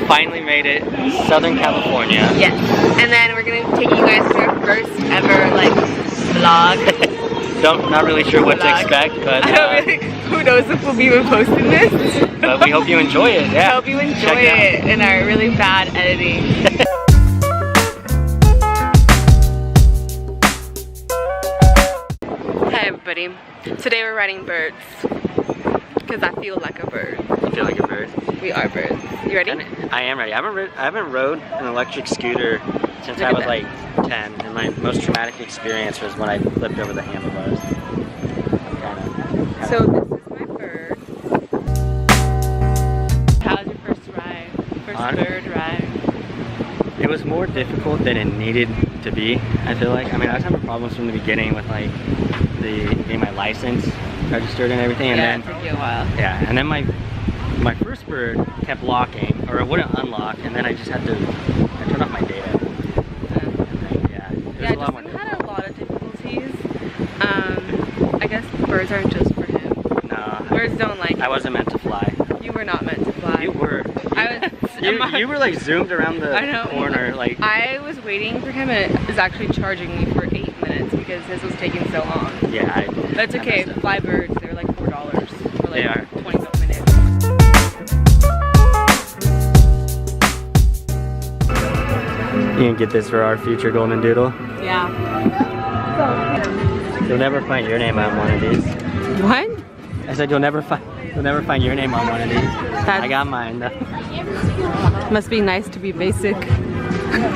finally made it, Southern California. Yes. And then we're gonna take you guys to our first ever like vlog. Not really sure what to expect, but who knows if we'll be even posting this. But we hope you enjoy it. Yeah. I hope you enjoy it in our really bad editing. Hi everybody. Today we're riding birds. Because I feel like a bird. You feel like a bird? We are birds. You ready? I am ready. I haven't rode an electric scooter since I was like 10, and my most traumatic experience was when I flipped over the handlebars. So this is my bird. How was your first ride? Bird ride? It was more difficult than it needed to be, I feel like. I mean, I was having problems from the beginning with like getting my license registered and everything, and then it took you a while. Yeah, and then my first bird kept locking, or it wouldn't unlock, and then I just had to turn off my data. Yeah, Justin had a lot of difficulties. I guess birds aren't just for him. No. Birds don't like I wasn't meant to fly. You were not meant to fly. You were. You were like zoomed around the corner. Like I was waiting for him, and it was actually charging me for 8 minutes because his was taking so long. Yeah, that's okay. Fly birds, they're like $4 for like 20 minutes. You can get this for our future golden doodle. Yeah. You'll never find your name on one of these. What? I said you'll never find your name on one of these. I got mine though. Must be nice to be basic.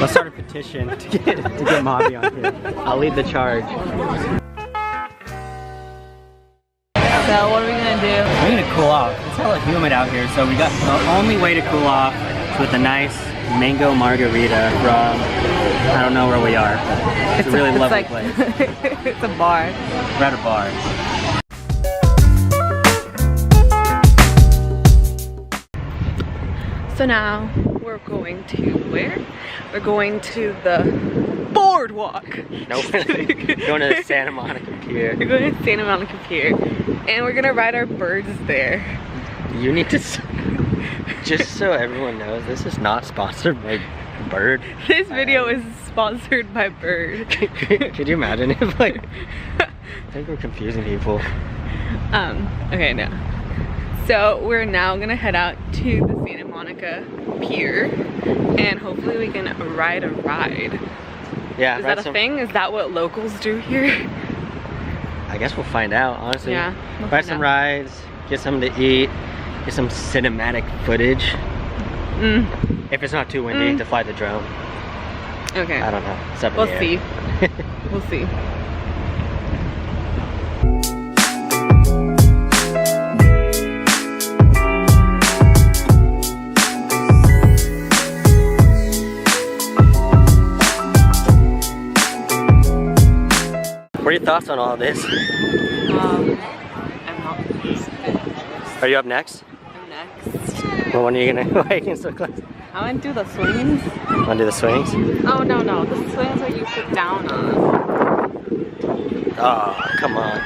Let's start a petition to get Mobby on here. I'll lead the charge. So what are we gonna do? We're gonna cool off. It's hella humid out here, so we got the only way to cool off is with a nice mango margarita from, I don't know where we are, but it's a really lovely place. It's a bar. We're at a bar. So now we're going to where? We're going to the boardwalk. No, going to the Santa Monica Pier. We're going to Santa Monica Pier, and we're gonna ride our birds there. You need to, just so everyone knows, this is not sponsored by Bird. This video is sponsored by Bird. Could you imagine if like, I think we're confusing people. Okay, no. So we're now gonna head out to the Santa Monica Pier, and hopefully we can ride a ride. Yeah. Is that a thing? Is that what locals do here? I guess we'll find out, honestly. Yeah. We'll ride some rides, get something to eat, get some cinematic footage. If it's not too windy to fly the drone. Okay. I don't know. It's up in the air. See. We'll see. What are your thoughts on all this? I'm not finished. Are you up next? I'm next. Well, when are you gonna, why are you getting so close? I want to do the swings. Want to do the swings? Oh, no. The swings are you sit down on. Oh, come on.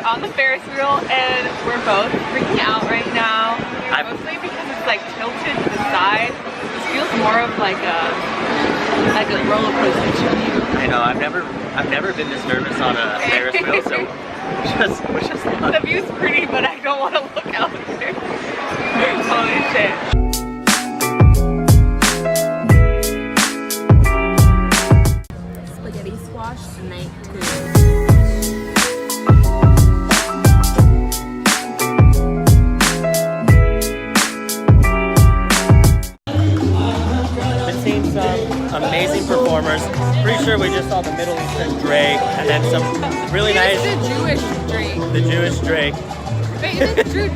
On the Ferris wheel, and we're both freaking out right now. Mostly because it's like tilted to the side. This feels more of like a roller coaster to you. I know. I've never been this nervous on a Ferris wheel, so we're just the view's pretty, but I don't want to look out there. Holy shit. Spaghetti squash night 2. Amazing performers. Pretty sure we just saw the Middle Eastern Drake, and then some really nice. The Jewish Drake. The Jewish Drake. Wait, is it Drew?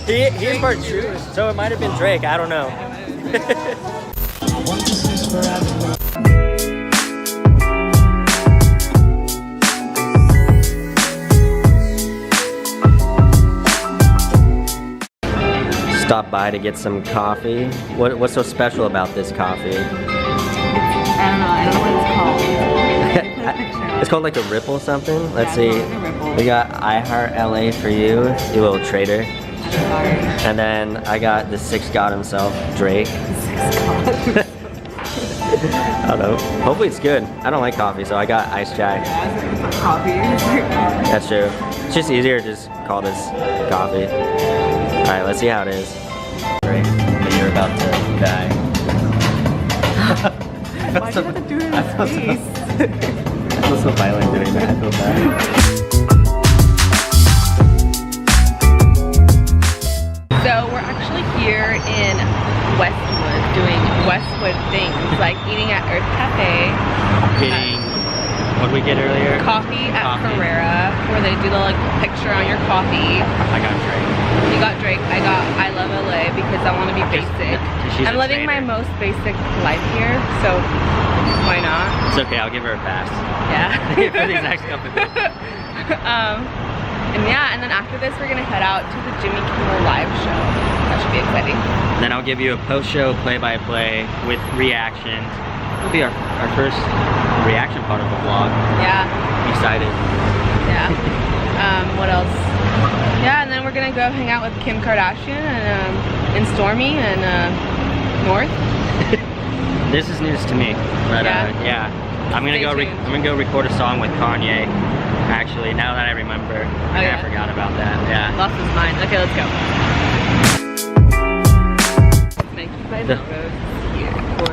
He's part Jewish, so it might have been Drake. I don't know. Stop by to get some coffee. What's so special about this coffee? I don't know what it's called. It's called like a ripple something. Let's see. Like a ripple. We got I Heart LA for you little traitor. And then I got the sixth god himself, Drake. I don't know. Hopefully it's good. I don't like coffee, so I got iced chai. Coffee. That's true. It's just easier to just call this coffee. Alright, let's see how it is. Great. You're about to die. Why do you have to do it in his face? I feel so violent doing that. I feel bad. So we're actually here in Westwood doing Westwood things, like eating at Earth Cafe. Getting, what did we get earlier? Coffee at Carrera, where they do the like picture on your coffee. I got Drake. You got Drake. I got I Love LA because I want to be basic. I'm living my most basic life here, so why not? It's okay, I'll give her a pass. Yeah. For these next couple of days. And yeah, and then after this we're gonna head out to the Jimmy Kimmel live show. That should be exciting. And then I'll give you a post-show play-by-play with reactions. It'll be our first reaction part of the vlog. Yeah. I'm excited. Yeah. What else? Yeah, and then we're gonna go hang out with Kim Kardashian and Stormy and North. This is news to me, but yeah. I'm gonna go record a song with Kanye. Actually, now that I remember, I forgot about that. Yeah. Lost his mind. Okay, let's go. Nike by Melrose here for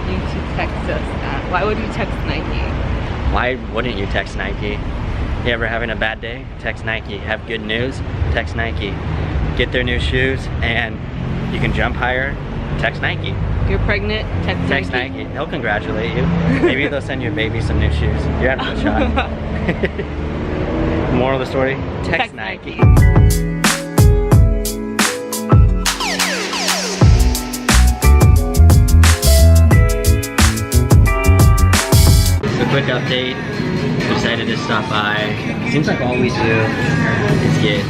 you to text us at. Why would you text Nike? Why wouldn't you text Nike? You ever having a bad day? Text Nike. Have good news? Text Nike. Get their new shoes and you can jump higher? Text Nike. You're pregnant? Text Nike. They'll congratulate you. Maybe they'll send your baby some new shoes. You're having a shot. Moral of the story? Text Nike. A quick update. Decided to stop by. Seems like all we do is get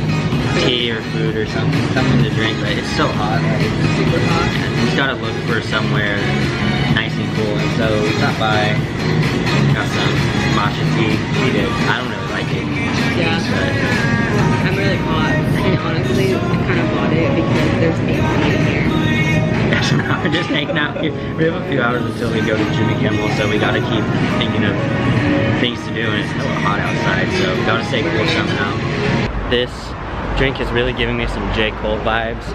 tea or food or something to drink, but it's so hot. It's super hot. And we just gotta look for somewhere nice and cool. And so we stopped by, got some matcha tea. I don't really like it. Yeah. But I'm really hot. And honestly, I kind of bought it because there's AC in here. so now we're just hanging out here. We have a few hours until we go to Jimmy Kimmel, so we gotta keep thinking of things to do, and it's hella hot outside, so we gotta stay cool somehow. This drink is really giving me some J. Cole vibes.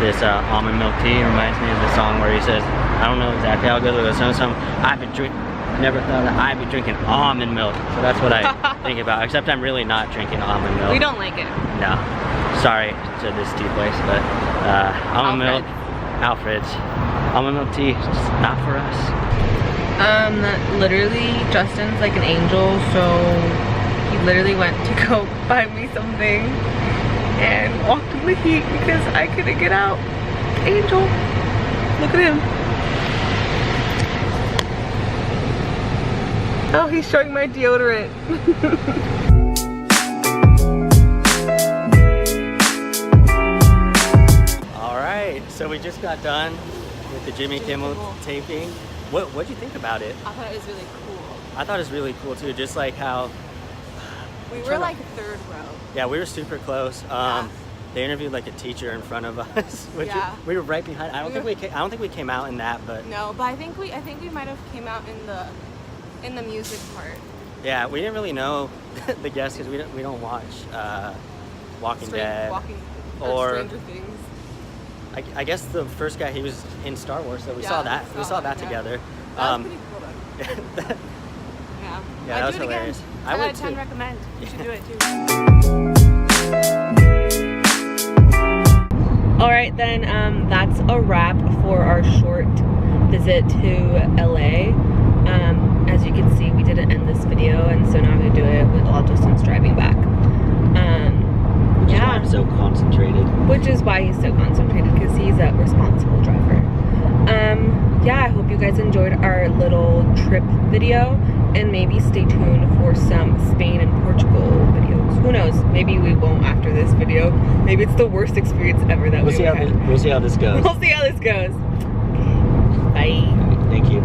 This almond milk tea reminds me of the song where he says, I don't know exactly how good it is, I've been drinking, never thought that I'd be drinking almond milk. So that's what I think about, except I'm really not drinking almond milk. We don't like it. No. Sorry to this tea place, but almond milk, Alfred's. Almond milk tea, just not for us. Literally, Justin's like an angel, so he literally went to go buy me something and walked in the heat because I couldn't get out. Angel, look at him. Oh, he's showing my deodorant. All right, so we just got done with the Jimmy Kimmel taping. What'd you think about it? I thought it was really cool. I thought it was really cool too, just like how we were like third row. Yeah, we were super close. They interviewed like a teacher in front of us, which we were right behind. I don't think we came out in that, but no, but I think we might have came out in the music part. Yeah, we didn't really know the guests because we don't watch Walking Dead or Stranger Things. I guess the first guy, he was in Star Wars, so we saw that. We saw that together. That was pretty cool though. Yeah, that was hilarious. I would 10 recommend. You should do it too. All right, then that's a wrap for our short visit to LA. As you can see, we didn't end this video, and so now I'm gonna do it while Justin's driving back. Which is why I'm so concentrated. Which is why he's so concentrated, because he's a responsible driver. Yeah, I hope you guys enjoyed our little trip video, and maybe stay tuned for some Spain and Portugal videos. Who knows? Maybe we won't after this video. Maybe it's the worst experience ever that we've had. We'll see how this goes. We'll see how this goes. Bye. Thank you.